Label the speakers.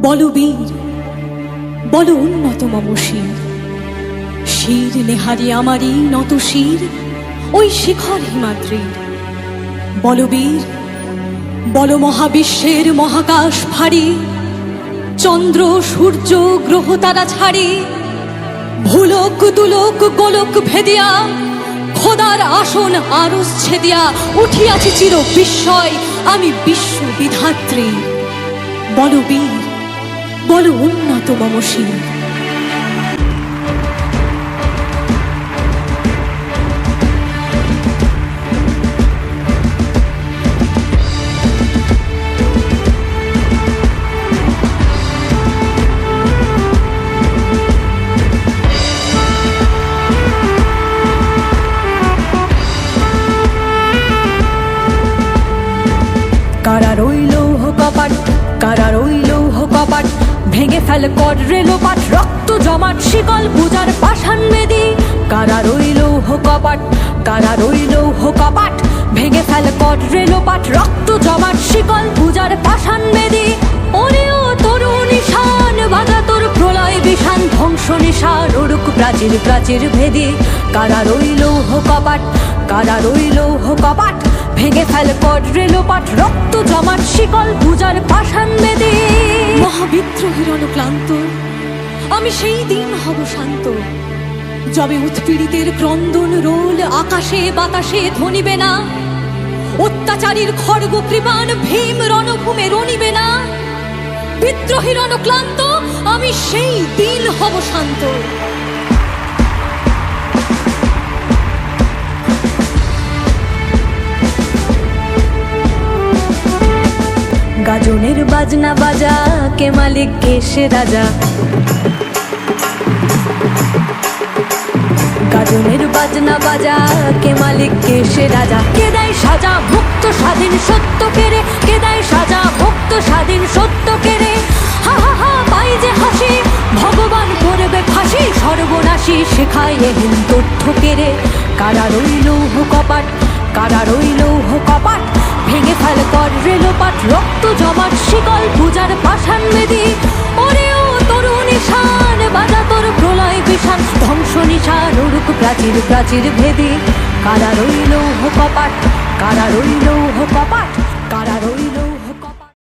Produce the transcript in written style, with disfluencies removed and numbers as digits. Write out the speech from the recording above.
Speaker 1: বলো বীর, বলো উন্নত মম শির, শির নেহারি আমারই নত শির ওই শিখর হিমাদ্রির। বলো বীর, বলো মহাবিশ্বের মহাকাশ ভারী, চন্দ্র সূর্য গ্রহ তারা ছাড়ি, ভুলোক দুলোক গোলক ভেদিয়া, খোদার আসন আরস ছেদিয়া উঠিয়াছি চির বিস্ময় আমি বিশ্ব বিধাত্রী। বলো বীর, বলো উন্নত মম শির। কারা রইল কপাট, কারা রইল কপাট, ভেঙে ফেল কর রেলোপাট, রক্ত জমাট শিকল পূজার পাষাণ বেদী। কারা রইল কপাট, কারা রইল কপাট, ভেঙে ফেল কর রেলোপাট, রক্ত জমাট শিকল পূজার পাষাণ বেদী। ওরেও তরু নিশান বাজা তোর প্রলয় বিষান, ধ্বংস নিশান ওরুক প্রাচীর প্রাচীর ভেদী। কারা রইল কপাট, কারা রইল কপাট, ভেঙে ফেল কর রেলোপাট, রক্ত জমাট শিকল পূজার পাষাণ বেদী। মহাবিদ্রোহীর অনুক্লান্ত আমি সেই দিন হব শান্ত, যবে উৎপীড়িতের ক্রন্দন রোল আকাশে বাতাসে ধ্বনিবে না, অত্যাচারীর খড়গ কৃপান ভীম রণভূমে রণিবে না। বিদ্রোহীর অনুক্লান্ত আমি সেই দিন হব শান্ত। গাজনের বাজনা বাজা, কে মালিক কে সে রাজা। গাজনের বাজনা বাজা, কে মালিক কে সে রাজা। কে দেয় সাজা ভুক্ত স্বাধীন সত্য কেড়ে, কে দেয় সাজা ভুক্ত স্বাধীন সত্য কেড়ে। হা হা হা পাই যে হাসি, ভগবান করবে ফাঁসি, সর্বনাশী শেখায় এহেন তথ্য কেড়ে। কারা রইল কপাট, কারা রইল কপাট, ভেঙে ফেল কর রেলোপাট, রক্ত জমাট শিকল পূজার পাষাণ বেদী। ওরেও তরু নিশান বাজা তোর প্রলয় বিষান, ধ্বংস নিশান উড়ুক প্রাচীর প্রাচীর ভেদী। কারা রইল কপাট, কারা রইল কপাট, কারা রইল